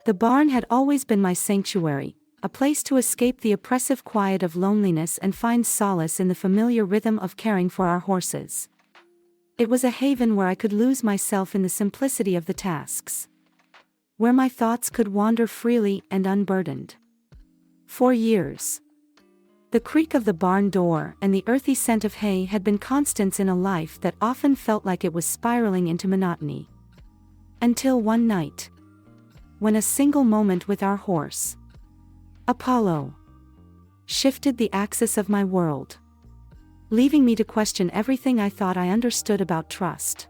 The barn had always been my sanctuary, a place to escape the oppressive quiet of loneliness and find solace in the familiar rhythm of caring for our horses. It was a haven where I could lose myself in the simplicity of the tasks, where my thoughts could wander freely and unburdened. For years, the creak of the barn door and the earthy scent of hay had been constants in a life that often felt like it was spiraling into monotony. Until one night, when a single moment with our horse, Apollo, shifted the axis of my world, leaving me to question everything I thought I understood about trust,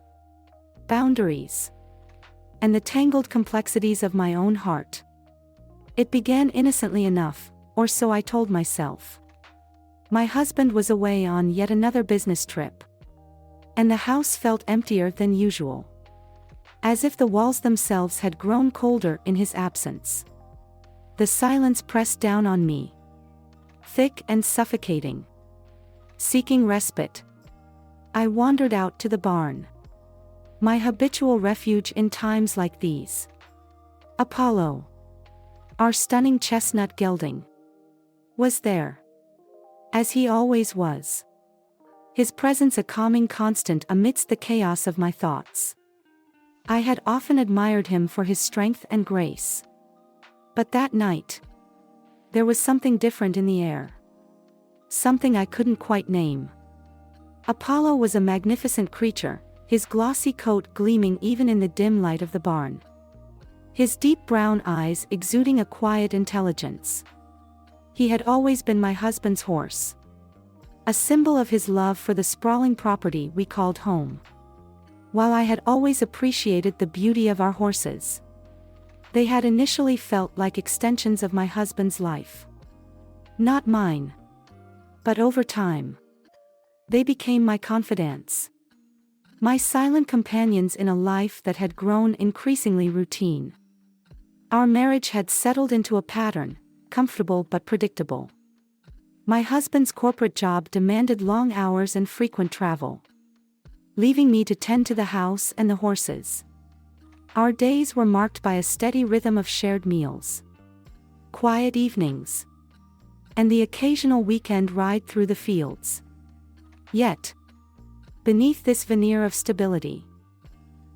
boundaries, and the tangled complexities of my own heart. It began innocently enough, or so I told myself. My husband was away on yet another business trip, and the house felt emptier than usual, as if the walls themselves had grown colder in his absence. The silence pressed down on me, thick and suffocating. Seeking respite, I wandered out to the barn, my habitual refuge in times like these. Apollo, our stunning chestnut gelding, was there, as he always was, his presence a calming constant amidst the chaos of my thoughts. I had often admired him for his strength and grace, but that night, there was something different in the air. Something I couldn't quite name. Apollo was a magnificent creature, his glossy coat gleaming even in the dim light of the barn, his deep brown eyes exuding a quiet intelligence. He had always been my husband's horse, a symbol of his love for the sprawling property we called home. While I had always appreciated the beauty of our horses, they had initially felt like extensions of my husband's life. Not mine. But over time, they became my confidants, my silent companions in a life that had grown increasingly routine. Our marriage had settled into a pattern, comfortable but predictable. My husband's corporate job demanded long hours and frequent travel, leaving me to tend to the house and the horses. Our days were marked by a steady rhythm of shared meals, quiet evenings, and the occasional weekend ride through the fields. Yet, beneath this veneer of stability,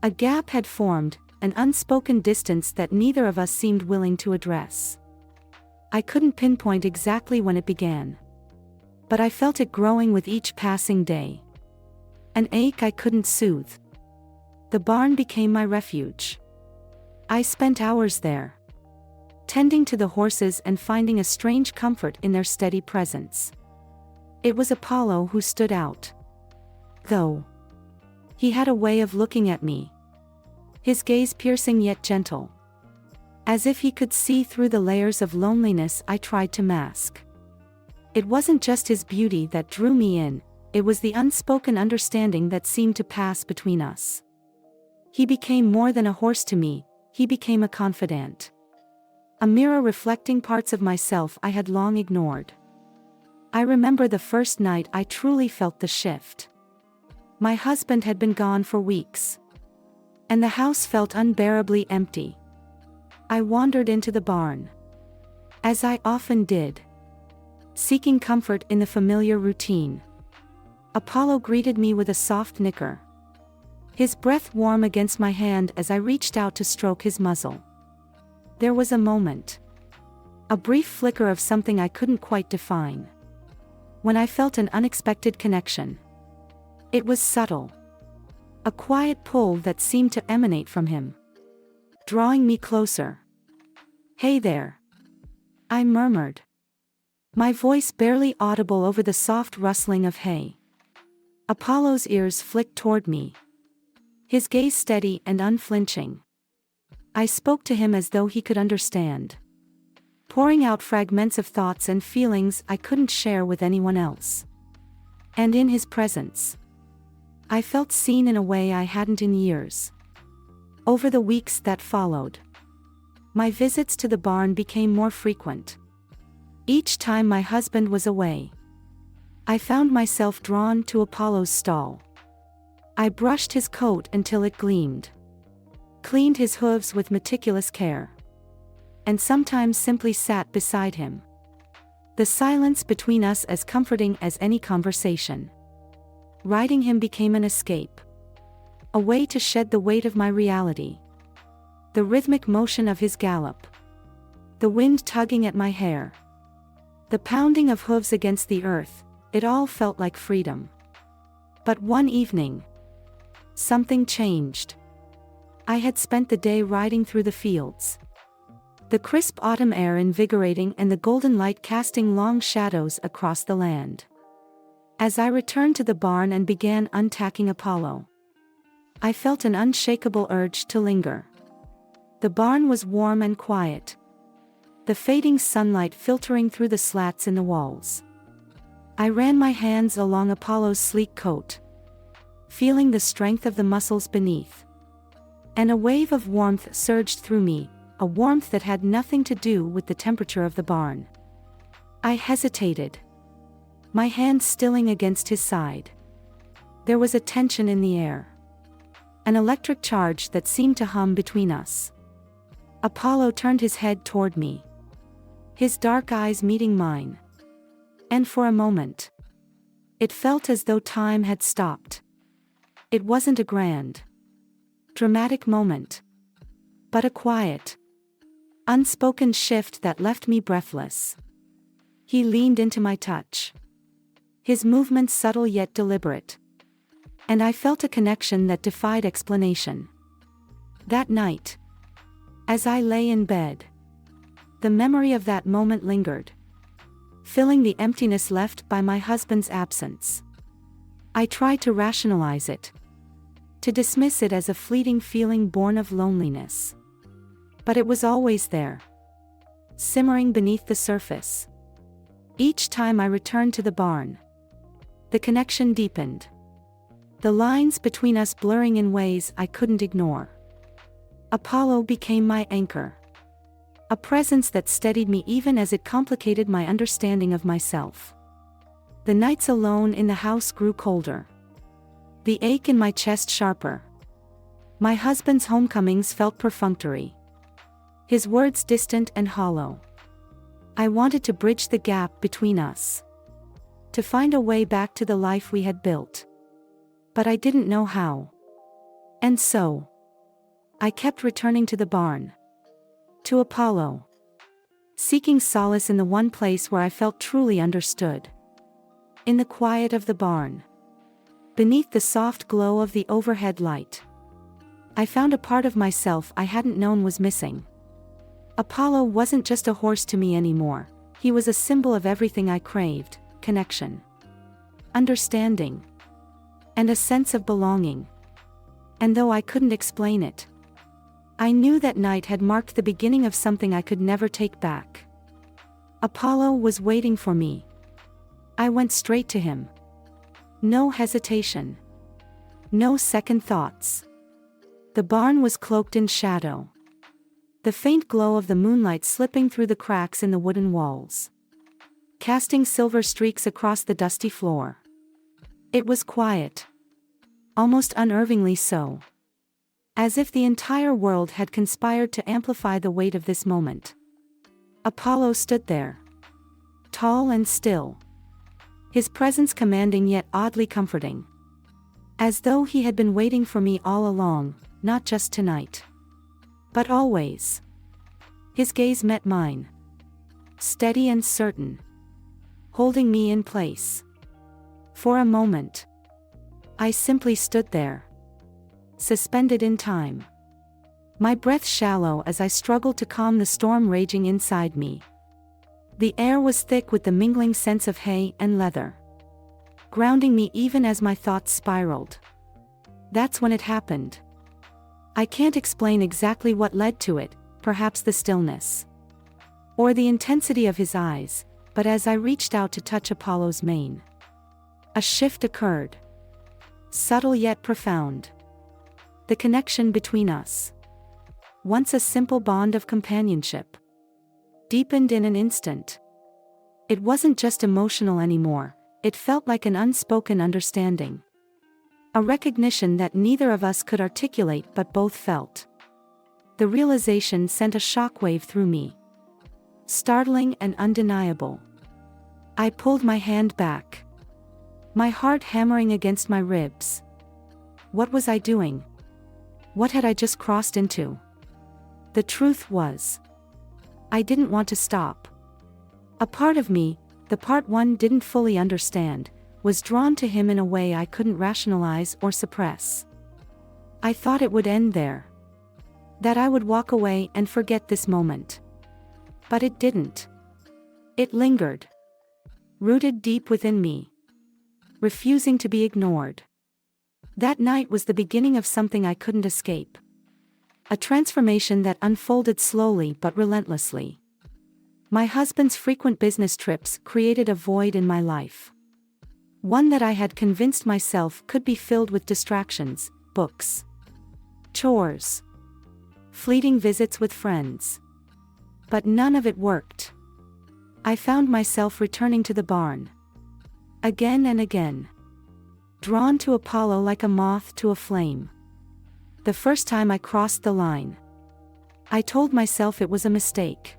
a gap had formed, an unspoken distance that neither of us seemed willing to address. I couldn't pinpoint exactly when it began, but I felt it growing with each passing day. An ache I couldn't soothe. The barn became my refuge. I spent hours there, tending to the horses and finding a strange comfort in their steady presence. It was Apollo who stood out, though. He had a way of looking at me, his gaze piercing yet gentle, as if he could see through the layers of loneliness I tried to mask. It wasn't just his beauty that drew me in, it was the unspoken understanding that seemed to pass between us. He became more than a horse to me, he became a confidant, a mirror reflecting parts of myself I had long ignored. I remember the first night I truly felt the shift. My husband had been gone for weeks, and the house felt unbearably empty. I wandered into the barn, as I often did, seeking comfort in the familiar routine. Apollo greeted me with a soft nicker, his breath warm against my hand as I reached out to stroke his muzzle. There was a moment, a brief flicker of something I couldn't quite define, when I felt an unexpected connection. It was subtle, a quiet pull that seemed to emanate from him, drawing me closer. "Hey there," I murmured, my voice barely audible over the soft rustling of hay. Apollo's ears flicked toward me, his gaze steady and unflinching. I spoke to him as though he could understand, pouring out fragments of thoughts and feelings I couldn't share with anyone else. And in his presence, I felt seen in a way I hadn't in years. Over the weeks that followed, my visits to the barn became more frequent. Each time my husband was away, I found myself drawn to Apollo's stall. I brushed his coat until it gleamed, cleaned his hooves with meticulous care, and sometimes simply sat beside him. The silence between us as comforting as any conversation. Riding him became an escape. A way to shed the weight of my reality. The rhythmic motion of his gallop. The wind tugging at my hair. The pounding of hooves against the earth, it all felt like freedom. But one evening, something changed. I had spent the day riding through the fields. The crisp autumn air invigorating and the golden light casting long shadows across the land. As I returned to the barn and began untacking Apollo, I felt an unshakable urge to linger. The barn was warm and quiet. The fading sunlight filtering through the slats in the walls. I ran my hands along Apollo's sleek coat, feeling the strength of the muscles beneath. And a wave of warmth surged through me, a warmth that had nothing to do with the temperature of the barn. I hesitated, my hand stilling against his side. There was a tension in the air. An electric charge that seemed to hum between us. Apollo turned his head toward me, his dark eyes meeting mine. And for a moment, it felt as though time had stopped. It wasn't a grand, dramatic moment, but a quiet, unspoken shift that left me breathless. He leaned into my touch, his movements subtle yet deliberate. And I felt a connection that defied explanation. That night, as I lay in bed, the memory of that moment lingered, filling the emptiness left by my husband's absence. I tried to rationalize it, to dismiss it as a fleeting feeling born of loneliness. But it was always there, simmering beneath the surface. Each time I returned to the barn, the connection deepened, the lines between us blurring in ways I couldn't ignore. Apollo became my anchor, a presence that steadied me even as it complicated my understanding of myself. The nights alone in the house grew colder, the ache in my chest sharper. My husband's homecomings felt perfunctory, his words distant and hollow. I wanted to bridge the gap between us, to find a way back to the life we had built. But I didn't know how. And so, I kept returning to the barn, to Apollo, seeking solace in the one place where I felt truly understood. In the quiet of the barn, beneath the soft glow of the overhead light, I found a part of myself I hadn't known was missing. Apollo wasn't just a horse to me anymore, he was a symbol of everything I craved: connection, understanding, and a sense of belonging. And though I couldn't explain it, I knew that night had marked the beginning of something I could never take back. Apollo was waiting for me. I went straight to him. No hesitation. No second thoughts. The barn was cloaked in shadow, the faint glow of the moonlight slipping through the cracks in the wooden walls, casting silver streaks across the dusty floor. It was quiet, almost unnervingly so, as if the entire world had conspired to amplify the weight of this moment. Apollo stood there, tall and still, his presence commanding yet oddly comforting, as though he had been waiting for me all along, not just tonight, but always. His gaze met mine, steady and certain, holding me in place. For a moment, I simply stood there, suspended in time, my breath shallow as I struggled to calm the storm raging inside me. The air was thick with the mingling scents of hay and leather, grounding me even as my thoughts spiraled. That's when it happened. I can't explain exactly what led to it, perhaps the stillness, or the intensity of his eyes, but as I reached out to touch Apollo's mane, a shift occurred, subtle yet profound. The connection between us, once a simple bond of companionship, deepened in an instant. It wasn't just emotional anymore, it felt like an unspoken understanding. A recognition that neither of us could articulate but both felt. The realization sent a shockwave through me, startling and undeniable. I pulled my hand back, my heart hammering against my ribs. What was I doing? What had I just crossed into? The truth was, I didn't want to stop. A part of me, the part one didn't fully understand, was drawn to him in a way I couldn't rationalize or suppress. I thought it would end there, that I would walk away and forget this moment. But it didn't. It lingered, rooted deep within me, refusing to be ignored. That night was the beginning of something I couldn't escape. A transformation that unfolded slowly but relentlessly. My husband's frequent business trips created a void in my life. One that I had convinced myself could be filled with distractions, books, chores, fleeting visits with friends. But none of it worked. I found myself returning to the barn, again and again, drawn to Apollo like a moth to a flame. The first time I crossed the line, I told myself it was a mistake.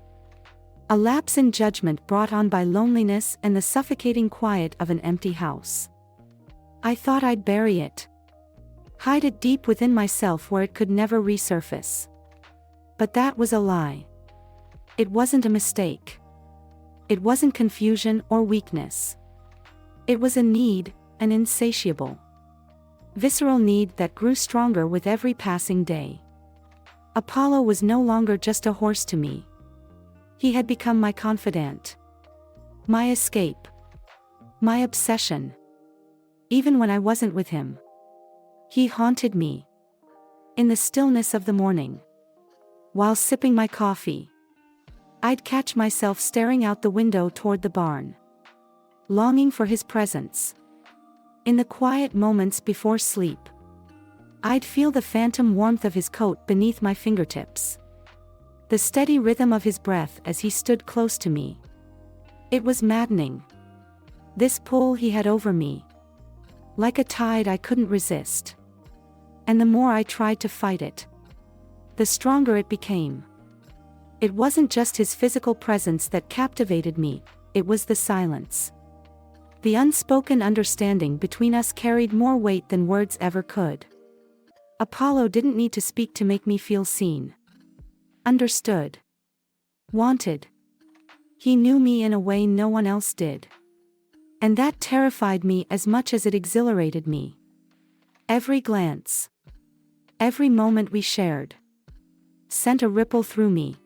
A lapse in judgment brought on by loneliness and the suffocating quiet of an empty house. I thought I'd bury it, hide it deep within myself where it could never resurface. But that was a lie. It wasn't a mistake. It wasn't confusion or weakness. It was a need, an insatiable, visceral need that grew stronger with every passing day. Apollo was no longer just a horse to me. He had become my confidant, my escape, my obsession. Even when I wasn't with him, he haunted me. In the stillness of the morning, while sipping my coffee, I'd catch myself staring out the window toward the barn, longing for his presence. In the quiet moments before sleep, I'd feel the phantom warmth of his coat beneath my fingertips, the steady rhythm of his breath as he stood close to me. It was maddening, this pull he had over me, like a tide I couldn't resist. And the more I tried to fight it, the stronger it became. It wasn't just his physical presence that captivated me, it was the silence. The unspoken understanding between us carried more weight than words ever could. Apollo didn't need to speak to make me feel seen, understood, wanted. He knew me in a way no one else did. And that terrified me as much as it exhilarated me. Every glance, every moment we shared, sent a ripple through me,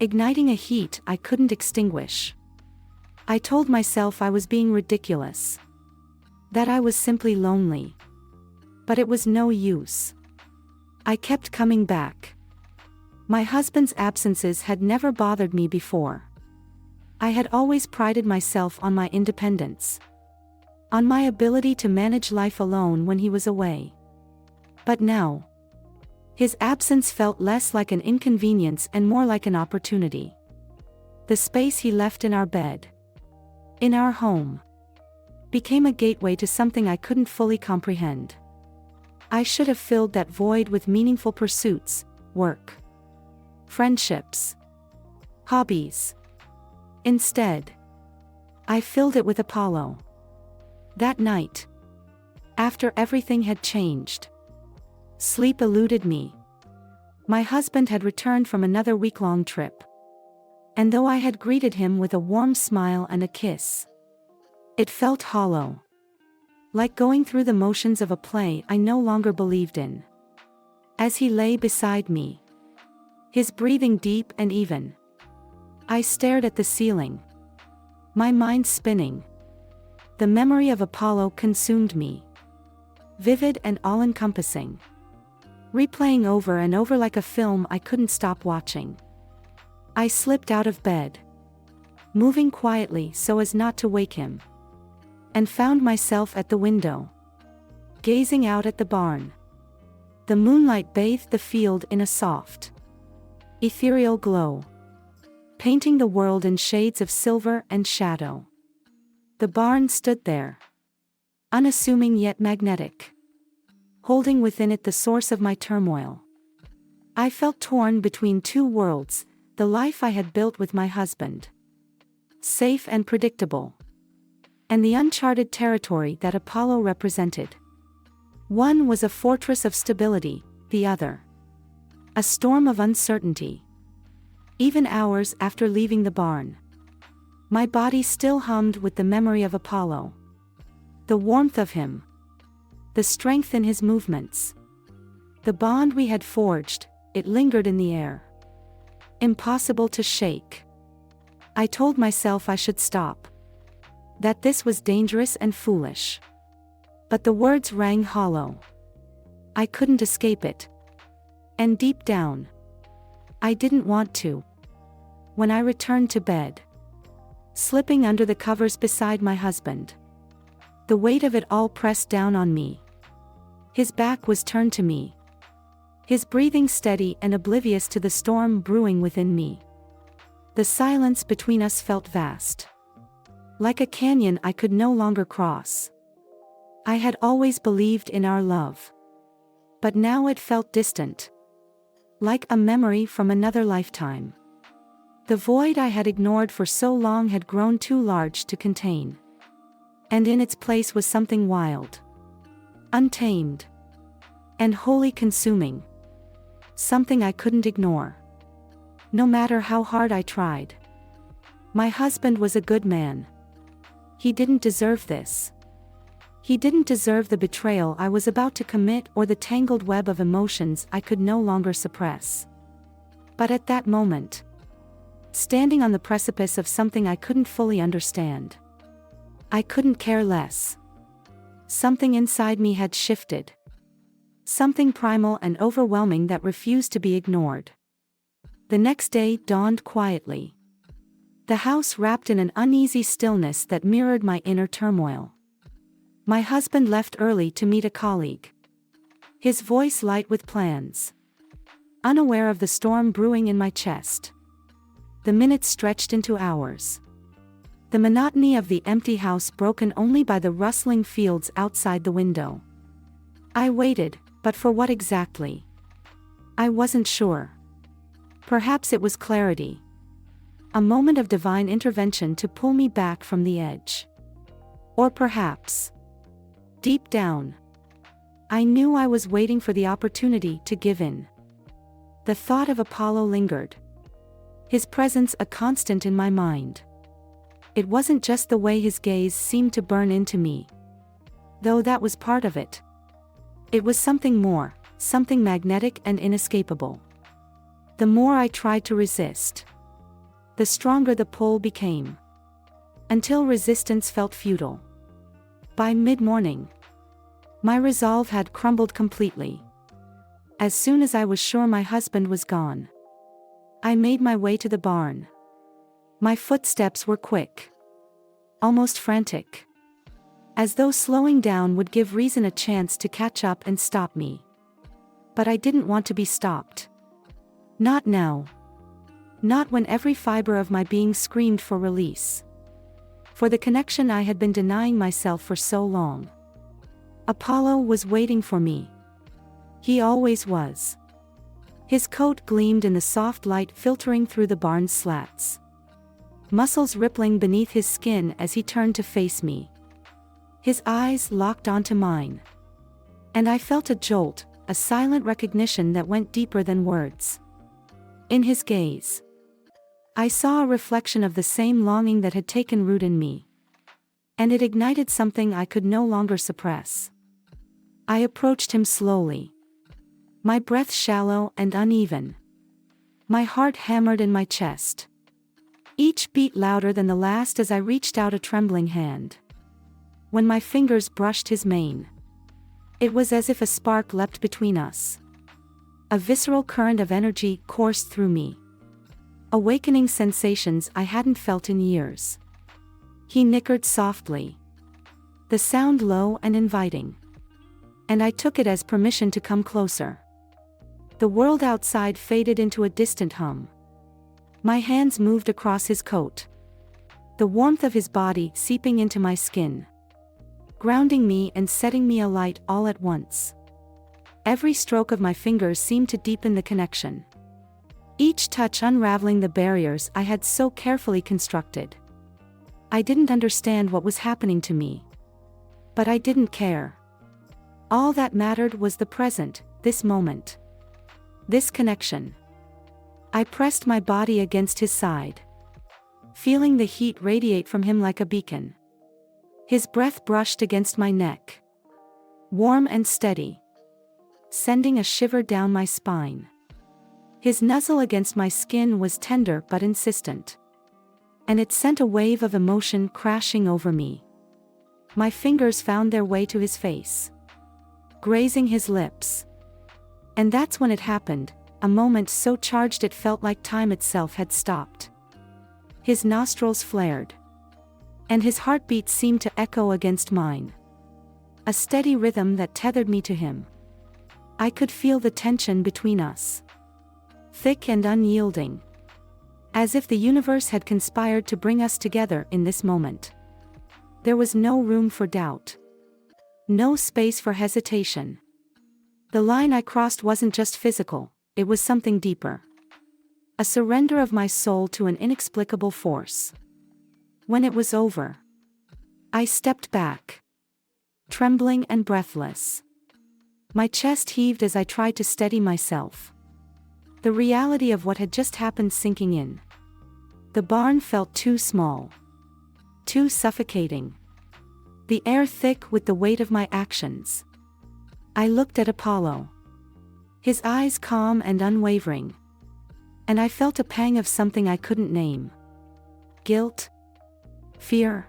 igniting a heat I couldn't extinguish. I told myself I was being ridiculous, that I was simply lonely. But it was no use. I kept coming back. My husband's absences had never bothered me before. I had always prided myself on my independence, on my ability to manage life alone when he was away. But now, his absence felt less like an inconvenience and more like an opportunity. The space he left in our bed, in our home, became a gateway to something I couldn't fully comprehend. I should have filled that void with meaningful pursuits, work, friendships, hobbies. Instead, I filled it with Apollo. That night, after everything had changed, sleep eluded me. My husband had returned from another week-long trip. And though I had greeted him with a warm smile and a kiss, it felt hollow, like going through the motions of a play I no longer believed in. As he lay beside me, his breathing deep and even, I stared at the ceiling, my mind spinning. The memory of Apollo consumed me, vivid and all-encompassing, replaying over and over like a film I couldn't stop watching. I slipped out of bed, moving quietly so as not to wake him, and found myself at the window, gazing out at the barn. The moonlight bathed the field in a soft, ethereal glow, painting the world in shades of silver and shadow. The barn stood there, unassuming yet magnetic, holding within it the source of my turmoil. I felt torn between two worlds, the life I had built with my husband. Safe and predictable. And the uncharted territory that Apollo represented. One was a fortress of stability, the other a storm of uncertainty. Even hours after leaving the barn, my body still hummed with the memory of Apollo. The warmth of him. The strength in his movements. The bond we had forged, it lingered in the air. Impossible to shake. I told myself I should stop. That this was dangerous and foolish. But the words rang hollow. I couldn't escape it. And deep down, I didn't want to. When I returned to bed, slipping under the covers beside my husband, the weight of it all pressed down on me. His back was turned to me. His breathing steady and oblivious to the storm brewing within me. The silence between us felt vast. Like a canyon I could no longer cross. I had always believed in our love. But now it felt distant. Like a memory from another lifetime. The void I had ignored for so long had grown too large to contain. And in its place was something wild. Untamed. And wholly consuming. Something I couldn't ignore. No matter how hard I tried. My husband was a good man. He didn't deserve this. He didn't deserve the betrayal I was about to commit or the tangled web of emotions I could no longer suppress. But at that moment, standing on the precipice of something I couldn't fully understand, I couldn't care less. Something inside me had shifted. Something primal and overwhelming that refused to be ignored. The next day dawned quietly. The house wrapped in an uneasy stillness that mirrored my inner turmoil. My husband left early to meet a colleague. His voice light with plans. Unaware of the storm brewing in my chest. The minutes stretched into hours. The monotony of the empty house broken only by the rustling fields outside the window. I waited, but for what exactly? I wasn't sure. Perhaps it was clarity. A moment of divine intervention to pull me back from the edge. Or perhaps, deep down, I knew I was waiting for the opportunity to give in. The thought of Apollo lingered. His presence a constant in my mind. It wasn't just the way his gaze seemed to burn into me. Though that was part of it. It was something more, something magnetic and inescapable. The more I tried to resist, the stronger the pull became. Until resistance felt futile. By mid-morning, my resolve had crumbled completely. As soon as I was sure my husband was gone, I made my way to the barn. My footsteps were quick. Almost frantic. As though slowing down would give reason a chance to catch up and stop me. But I didn't want to be stopped. Not now. Not when every fiber of my being screamed for release. For the connection I had been denying myself for so long. Apollo was waiting for me. He always was. His coat gleamed in the soft light filtering through the barn's slats. Muscles rippling beneath his skin as he turned to face me. His eyes locked onto mine. And I felt a jolt, a silent recognition that went deeper than words. In his gaze, I saw a reflection of the same longing that had taken root in me. And it ignited something I could no longer suppress. I approached him slowly. My breath shallow and uneven. My heart hammered in my chest. Each beat louder than the last as I reached out a trembling hand. When my fingers brushed his mane, it was as if a spark leapt between us. A visceral current of energy coursed through me. Awakening sensations I hadn't felt in years. He nickered softly. The sound low and inviting. And I took it as permission to come closer. The world outside faded into a distant hum. My hands moved across his coat. The warmth of his body seeping into my skin. Grounding me and setting me alight all at once. Every stroke of my fingers seemed to deepen the connection. each touch unraveling the barriers I had so carefully constructed. I didn't understand what was happening to me. But I didn't care. All that mattered was the present, this moment. This connection. I pressed my body against his side, feeling the heat radiate from him like a beacon. His breath brushed against my neck, warm and steady, sending a shiver down my spine. His nuzzle against my skin was tender but insistent, and it sent a wave of emotion crashing over me. My fingers found their way to his face, grazing his lips. And that's when it happened, a moment so charged it felt like time itself had stopped. His nostrils flared, and his heartbeat seemed to echo against mine. A steady rhythm that tethered me to him. I could feel the tension between us, thick and unyielding, as if the universe had conspired to bring us together in this moment. There was no room for doubt, no space for hesitation. The line I crossed wasn't just physical, it was something deeper. A surrender of my soul to an inexplicable force. When it was over, I stepped back, trembling and breathless. My chest heaved as I tried to steady myself, the reality of what had just happened sinking in. The barn felt too small, too suffocating, the air thick with the weight of my actions. I looked at Apollo, his eyes calm and unwavering, and I felt a pang of something I couldn't name. Guilt? Fear?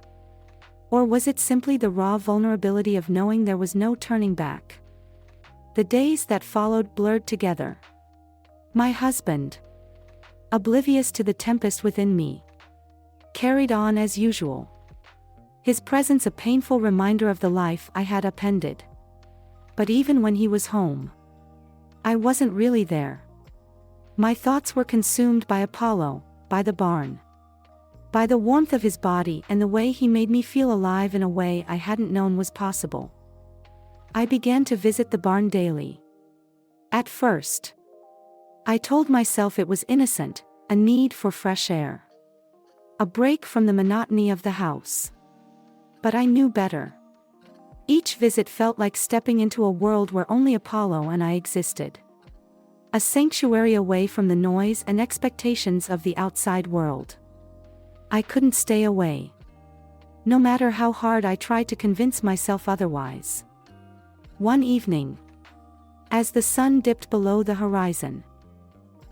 Or was it simply the raw vulnerability of knowing there was no turning back? The days that followed blurred together. My husband, oblivious to the tempest within me, carried on as usual, his presence a painful reminder of the life I had upended. But even when he was home, I wasn't really there. My thoughts were consumed by Apollo, by the barn, by the warmth of his body and the way he made me feel alive in a way I hadn't known was possible. I began to visit the barn daily. At first, I told myself it was innocent, a need for fresh air, a break from the monotony of the house. But I knew better. Each visit felt like stepping into a world where only Apollo and I existed. A sanctuary away from the noise and expectations of the outside world. I couldn't stay away, no matter how hard I tried to convince myself otherwise. One evening, as the sun dipped below the horizon,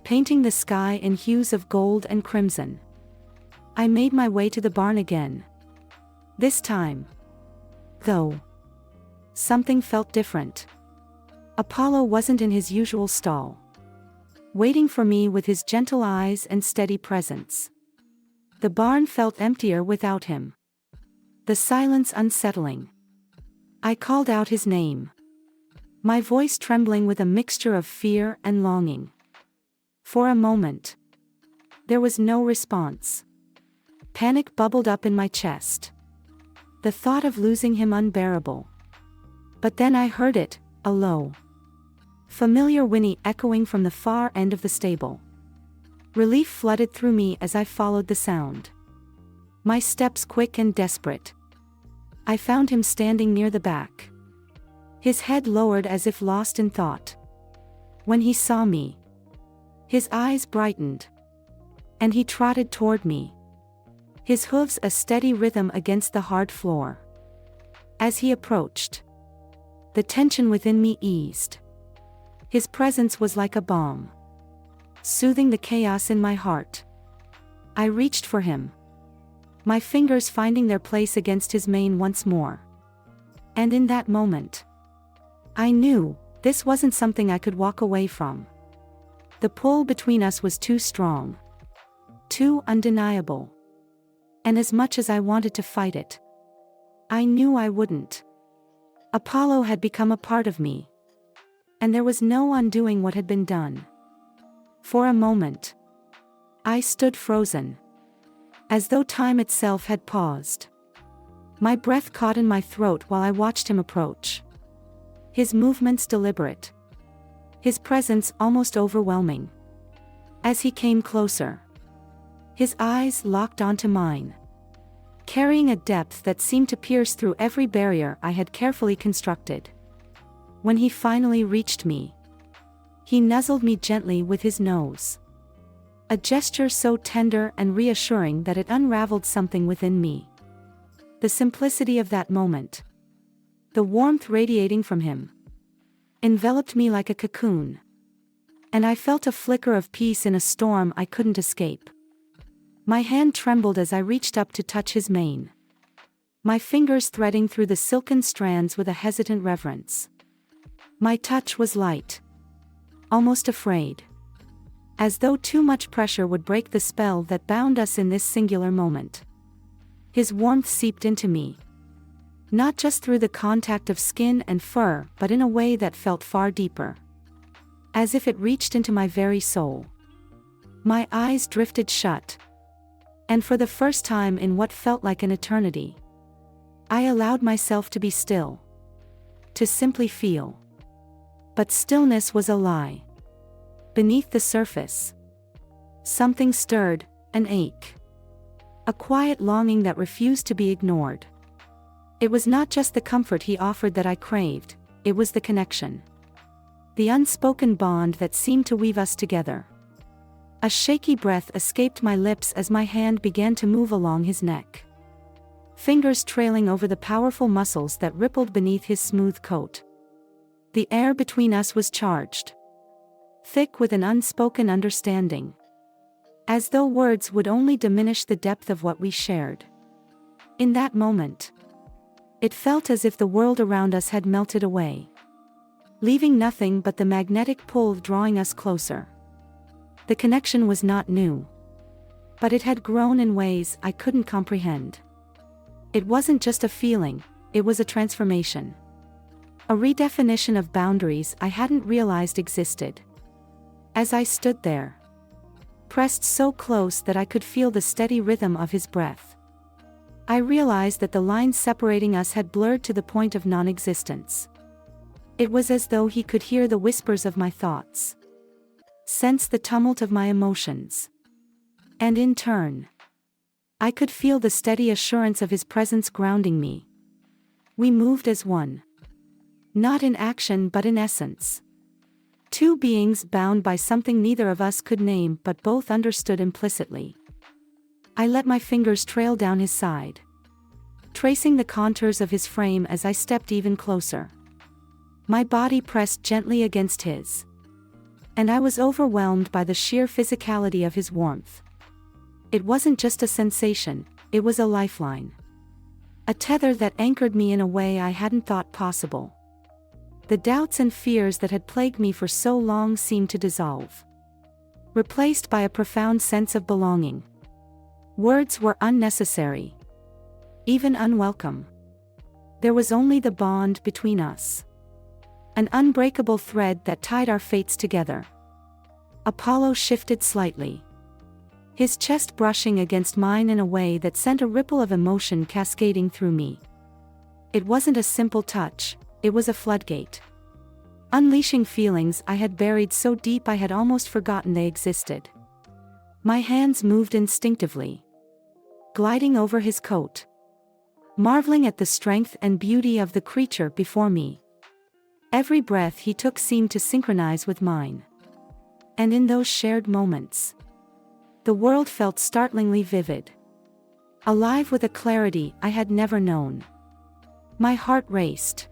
painting the sky in hues of gold and crimson, I made my way to the barn again. This time, though, something felt different. Apollo wasn't in his usual stall, waiting for me with his gentle eyes and steady presence. The barn felt emptier without him, the silence unsettling. I called out his name, my voice trembling with a mixture of fear and longing. For a moment, there was no response. Panic bubbled up in my chest, the thought of losing him unbearable. But then I heard it, a low, familiar whinny echoing from the far end of the stable. Relief flooded through me as I followed the sound, my steps quick and desperate. I found him standing near the back, his head lowered as if lost in thought. When he saw me, his eyes brightened, and he trotted toward me, his hooves a steady rhythm against the hard floor. As he approached, the tension within me eased. His presence was like a balm, soothing the chaos in my heart. I reached for him, my fingers finding their place against his mane once more. And in that moment, I knew this wasn't something I could walk away from. The pull between us was too strong, too undeniable. And as much as I wanted to fight it, I knew I wouldn't. Apollo had become a part of me, and there was no undoing what had been done. For a moment, I stood frozen, as though time itself had paused. My breath caught in my throat while I watched him approach, his movements deliberate, his presence almost overwhelming. As he came closer, his eyes locked onto mine, carrying a depth that seemed to pierce through every barrier I had carefully constructed. When he finally reached me, he nuzzled me gently with his nose. A gesture so tender and reassuring that it unraveled something within me. The simplicity of that moment, the warmth radiating from him, enveloped me like a cocoon. And I felt a flicker of peace in a storm I couldn't escape. My hand trembled as I reached up to touch his mane, my fingers threading through the silken strands with a hesitant reverence. My touch was light, almost afraid, as though too much pressure would break the spell that bound us in this singular moment. His warmth seeped into me, not just through the contact of skin and fur, but in a way that felt far deeper, as if it reached into my very soul. My eyes drifted shut, and for the first time in what felt like an eternity, I allowed myself to be still, to simply feel. But stillness was a lie. Beneath the surface, something stirred, an ache, a quiet longing that refused to be ignored. It was not just the comfort he offered that I craved, it was the connection, the unspoken bond that seemed to weave us together. A shaky breath escaped my lips as my hand began to move along his neck, fingers trailing over the powerful muscles that rippled beneath his smooth coat. The air between us was charged, thick with an unspoken understanding, as though words would only diminish the depth of what we shared. In that moment, it felt as if the world around us had melted away, leaving nothing but the magnetic pull drawing us closer. The connection was not new, but it had grown in ways I couldn't comprehend. It wasn't just a feeling, it was a transformation, a redefinition of boundaries I hadn't realized existed. As I stood there, pressed so close that I could feel the steady rhythm of his breath, I realized that the lines separating us had blurred to the point of non-existence. It was as though he could hear the whispers of my thoughts, sense the tumult of my emotions, and in turn, I could feel the steady assurance of his presence grounding me. We moved as one, not in action but in essence. Two beings bound by something neither of us could name but both understood implicitly. I let my fingers trail down his side, tracing the contours of his frame as I stepped even closer. My body pressed gently against his, and I was overwhelmed by the sheer physicality of his warmth. It wasn't just a sensation, it was a lifeline, a tether that anchored me in a way I hadn't thought possible. The doubts and fears that had plagued me for so long seemed to dissolve, replaced by a profound sense of belonging. Words were unnecessary, even unwelcome. There was only the bond between us, an unbreakable thread that tied our fates together. Apollo shifted slightly, his chest brushing against mine in a way that sent a ripple of emotion cascading through me. It wasn't a simple touch, it was a floodgate, unleashing feelings I had buried so deep I had almost forgotten they existed. My hands moved instinctively, gliding over his coat, marveling at the strength and beauty of the creature before me. Every breath he took seemed to synchronize with mine, and in those shared moments, the world felt startlingly vivid, alive with a clarity I had never known. My heart raced,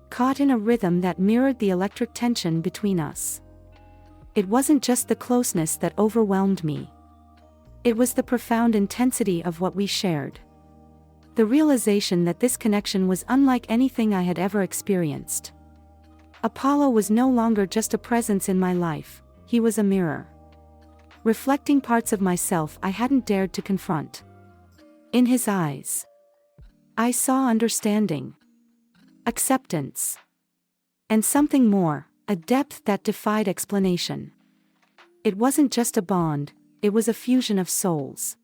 caught in a rhythm that mirrored the electric tension between us. It wasn't just the closeness that overwhelmed me. It was the profound intensity of what we shared. The realization that this connection was unlike anything I had ever experienced. Apollo was no longer just a presence in my life, he was a mirror, reflecting parts of myself I hadn't dared to confront. In his eyes, I saw understanding, acceptance, and something more, a depth that defied explanation. It wasn't just a bond, it was a fusion of souls,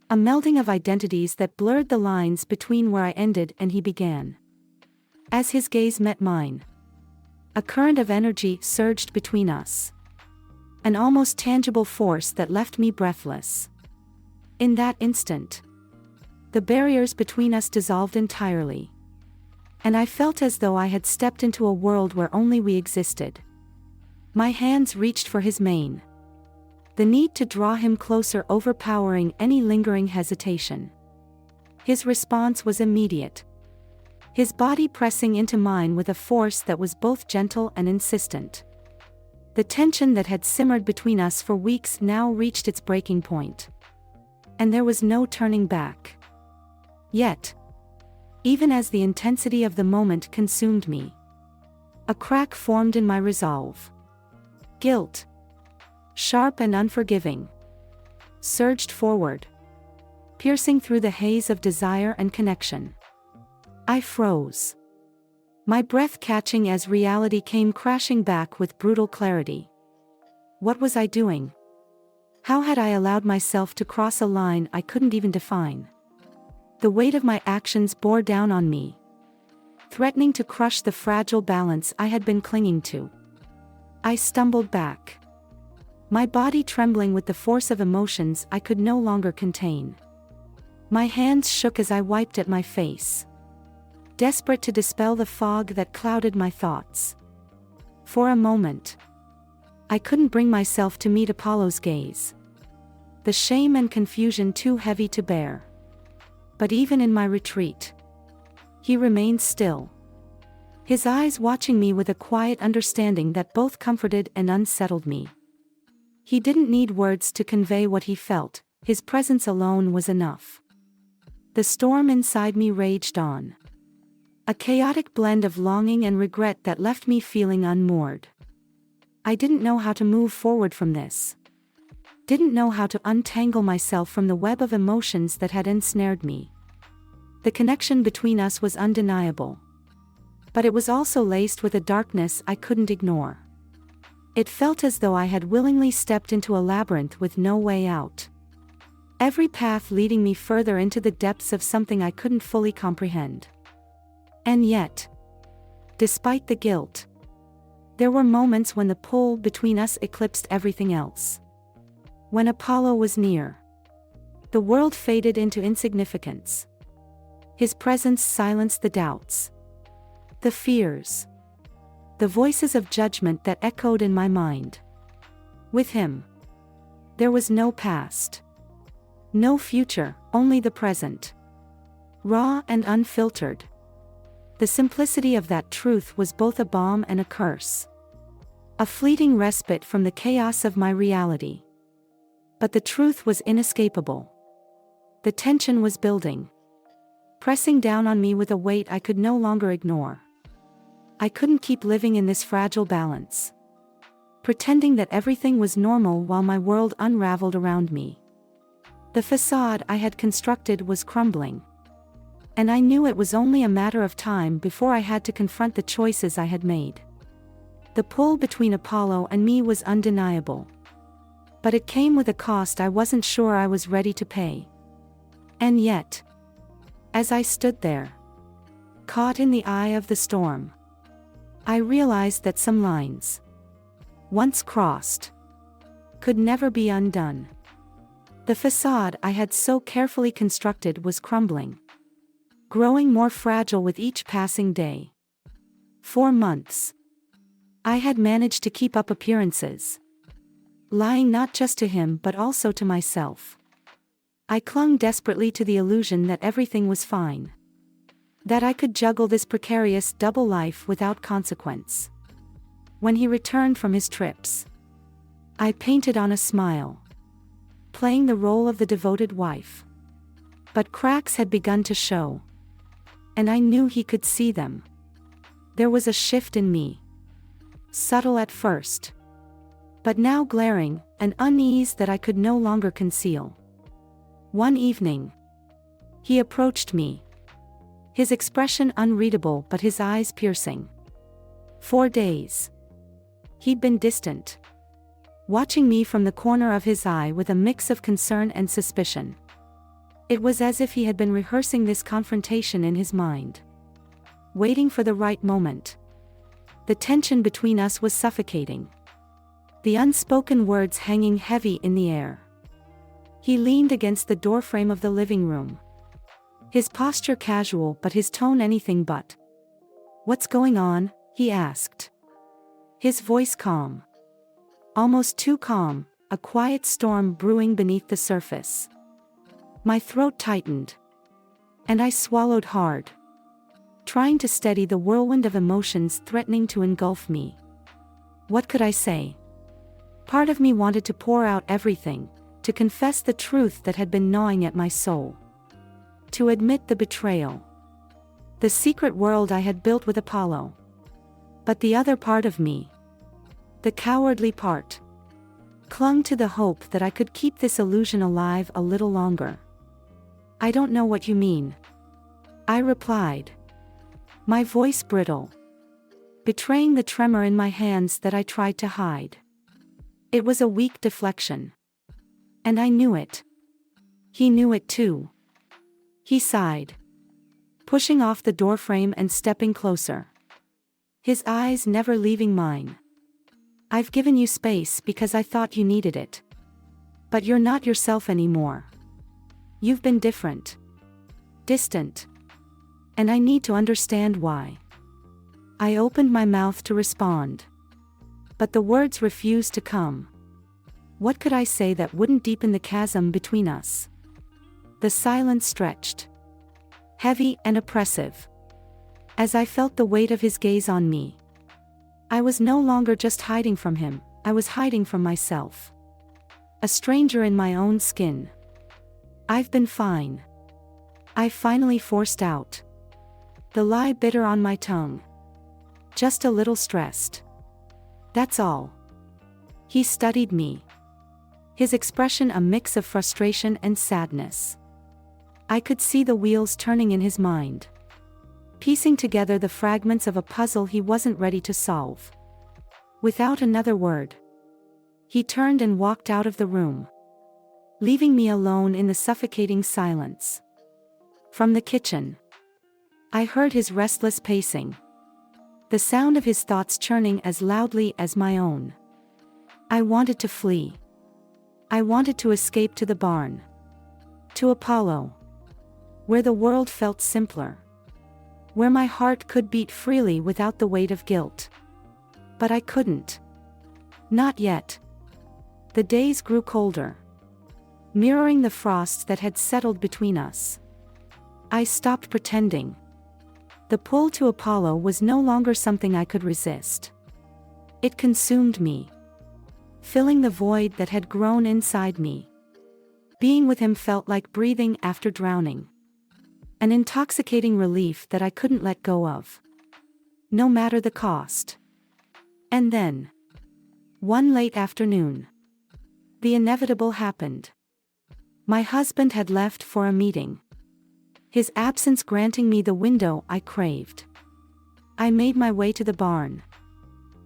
a melding of identities that blurred the lines between where I ended and he began. As his gaze met mine, a current of energy surged between us, an almost tangible force that left me breathless. In that instant, the barriers between us dissolved entirely, and I felt as though I had stepped into a world where only we existed. My hands reached for his mane, the need to draw him closer overpowering any lingering hesitation. His response was immediate, his body pressing into mine with a force that was both gentle and insistent. The tension that had simmered between us for weeks now reached its breaking point, and there was no turning back. Yet, even as the intensity of the moment consumed me, a crack formed in my resolve. Guilt, sharp and unforgiving, surged forward, piercing through the haze of desire and connection. I froze, my breath catching as reality came crashing back with brutal clarity. What was I doing? How had I allowed myself to cross a line I couldn't even define? The weight of my actions bore down on me, threatening to crush the fragile balance I had been clinging to. I stumbled back, my body trembling with the force of emotions I could no longer contain. My hands shook as I wiped at my face, desperate to dispel the fog that clouded my thoughts. For a moment, I couldn't bring myself to meet Apollo's gaze, the shame and confusion too heavy to bear. But even in my retreat, he remained still, his eyes watching me with a quiet understanding that both comforted and unsettled me. He didn't need words to convey what he felt, his presence alone was enough. The storm inside me raged on, a chaotic blend of longing and regret that left me feeling unmoored. I didn't know how to move forward from this, didn't know how to untangle myself from the web of emotions that had ensnared me. The connection between us was undeniable, but it was also laced with a darkness I couldn't ignore. It felt as though I had willingly stepped into a labyrinth with no way out, every path leading me further into the depths of something I couldn't fully comprehend. And yet, despite the guilt, there were moments when the pull between us eclipsed everything else. When Apollo was near, the world faded into insignificance. His presence silenced the doubts, the fears, the voices of judgment that echoed in my mind. With him, there was no past, no future, only the present, raw and unfiltered. The simplicity of that truth was both a balm and a curse, a fleeting respite from the chaos of my reality. But the truth was inescapable. The tension was building, pressing down on me with a weight I could no longer ignore. I couldn't keep living in this fragile balance, pretending that everything was normal while my world unraveled around me. The facade I had constructed was crumbling, and I knew it was only a matter of time before I had to confront the choices I had made. The pull between Apollo and me was undeniable, but it came with a cost I wasn't sure I was ready to pay. And yet, as I stood there, caught in the eye of the storm, I realized that some lines, once crossed, could never be undone. The facade I had so carefully constructed was crumbling, growing more fragile with each passing day. For months, I had managed to keep up appearances, lying not just to him but also to myself. I clung desperately to the illusion that everything was fine, that I could juggle this precarious double life without consequence. When he returned from his trips, I painted on a smile, playing the role of the devoted wife. But cracks had begun to show, and I knew he could see them. There was a shift in me, subtle at first, but now glaring, an unease that I could no longer conceal. One evening, he approached me, his expression unreadable but his eyes piercing. For days, he'd been distant, watching me from the corner of his eye with a mix of concern and suspicion. It was as if he had been rehearsing this confrontation in his mind, waiting for the right moment. The tension between us was suffocating. the unspoken words hanging heavy in the air. He leaned against the doorframe of the living room. His posture casual but his tone anything but. "What's going on?" he asked. His voice calm. Almost too calm, a quiet storm brewing beneath the surface. My throat tightened. And I swallowed hard, trying to steady the whirlwind of emotions threatening to engulf me. What could I say? Part of me wanted to pour out everything, to confess the truth that had been gnawing at my soul. To admit the betrayal. The secret world I had built with Apollo. But the other part of me, the cowardly part, clung to the hope that I could keep this illusion alive a little longer. "I don't know what you mean," I replied, my voice brittle, betraying the tremor in my hands that I tried to hide. It was a weak deflection. And I knew it. He knew it too. He sighed, pushing off the doorframe and stepping closer. His eyes never leaving mine. "I've given you space because I thought you needed it. But you're not yourself anymore. You've been different. Distant. And I need to understand why." I opened my mouth to respond. But the words refused to come. What could I say that wouldn't deepen the chasm between us? The silence stretched, heavy and oppressive, as I felt the weight of his gaze on me. I was no longer just hiding from him, I was hiding from myself. A stranger in my own skin. "I've been fine," I finally forced out, the lie bitter on my tongue. "Just a little stressed. That's all." He studied me, his expression a mix of frustration and sadness. I could see the wheels turning in his mind, piecing together the fragments of a puzzle he wasn't ready to solve. Without another word, he turned and walked out of the room, leaving me alone in the suffocating silence. From the kitchen, I heard his restless pacing, the sound of his thoughts churning as loudly as my own. I wanted to flee. I wanted to escape to the barn. To Apollo. Where the world felt simpler. Where my heart could beat freely without the weight of guilt. But I couldn't. Not yet. The days grew colder, mirroring the frosts that had settled between us. I stopped pretending. The pull to Apollo was no longer something I could resist. It consumed me, filling the void that had grown inside me. Being with him felt like breathing after drowning. An intoxicating relief that I couldn't let go of, no matter the cost. And then, one late afternoon, the inevitable happened. My husband had left for a meeting, his absence granting me the window I craved. I made my way to the barn,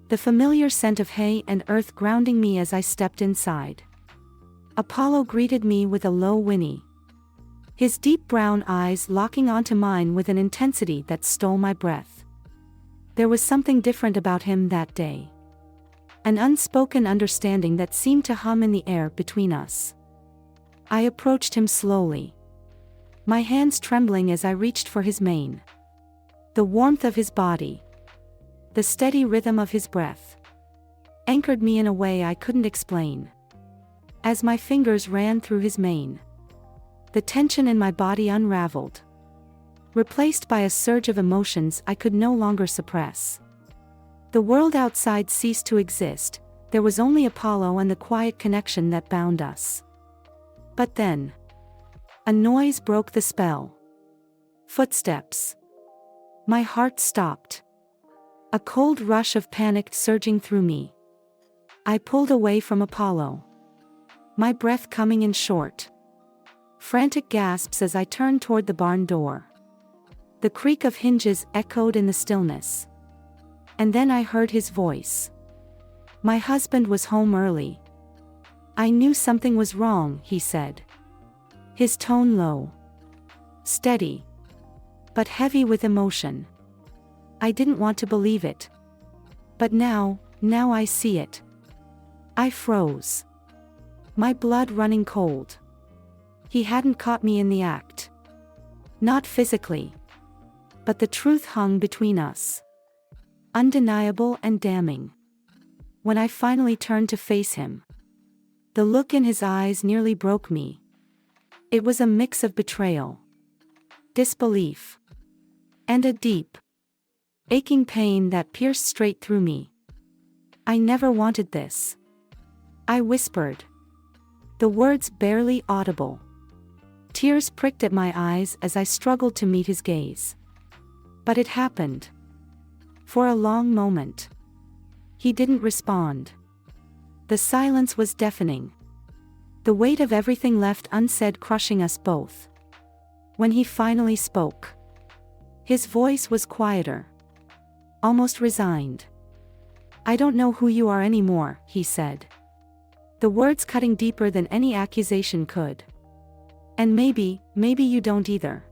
the familiar scent of hay and earth grounding me as I stepped inside. Apollo greeted me with a low whinny, his deep brown eyes locking onto mine with an intensity that stole my breath. There was something different about him that day. An unspoken understanding that seemed to hum in the air between us. I approached him slowly, my hands trembling as I reached for his mane. The warmth of his body, the steady rhythm of his breath, anchored me in a way I couldn't explain. As my fingers ran through his mane, the tension in my body unraveled, replaced by a surge of emotions I could no longer suppress. The world outside ceased to exist, there was only Apollo and the quiet connection that bound us. But then, a noise broke the spell. Footsteps. My heart stopped. A cold rush of panic surging through me. I pulled away from Apollo, my breath coming in short, frantic gasps as I turned toward the barn door. The creak of hinges echoed in the stillness. And then I heard his voice. My husband was home early. I knew something was wrong, he said. His tone low, steady, but heavy with emotion. I didn't want to believe it. But now I see it. I froze. My blood running cold. He hadn't caught me in the act. Not physically. But the truth hung between us. Undeniable and damning. When I finally turned to face him, the look in his eyes nearly broke me. It was a mix of betrayal, disbelief, and a deep, aching pain that pierced straight through me. I never wanted this. I whispered. The words barely audible. Tears pricked at my eyes as I struggled to meet his gaze. But it happened. For a long moment. He didn't respond. The silence was deafening. The weight of everything left unsaid crushing us both. When he finally spoke, his voice was quieter. Almost resigned. I don't know who you are anymore, he said. The words cutting deeper than any accusation could. And maybe you don't either.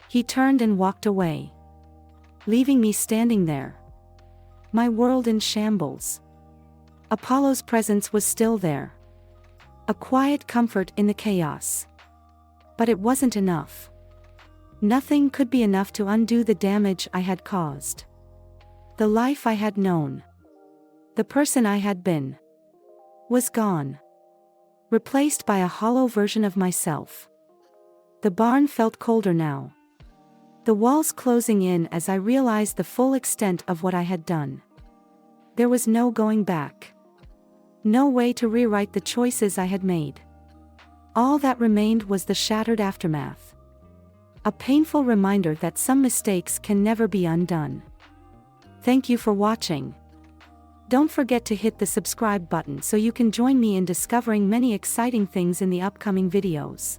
He turned and walked away, leaving me standing there. My world in shambles. Apollo's presence was still there. A quiet comfort in the chaos. But it wasn't enough. Nothing could be enough to undo the damage I had caused. The life I had known, the person I had been, was gone. Replaced by a hollow version of myself. The barn felt colder now. The walls closing in as I realized the full extent of what I had done. There was no going back. No way to rewrite the choices I had made. All that remained was the shattered aftermath. A painful reminder that some mistakes can never be undone. Thank you for watching. Don't forget to hit the subscribe button so you can join me in discovering many exciting things in the upcoming videos.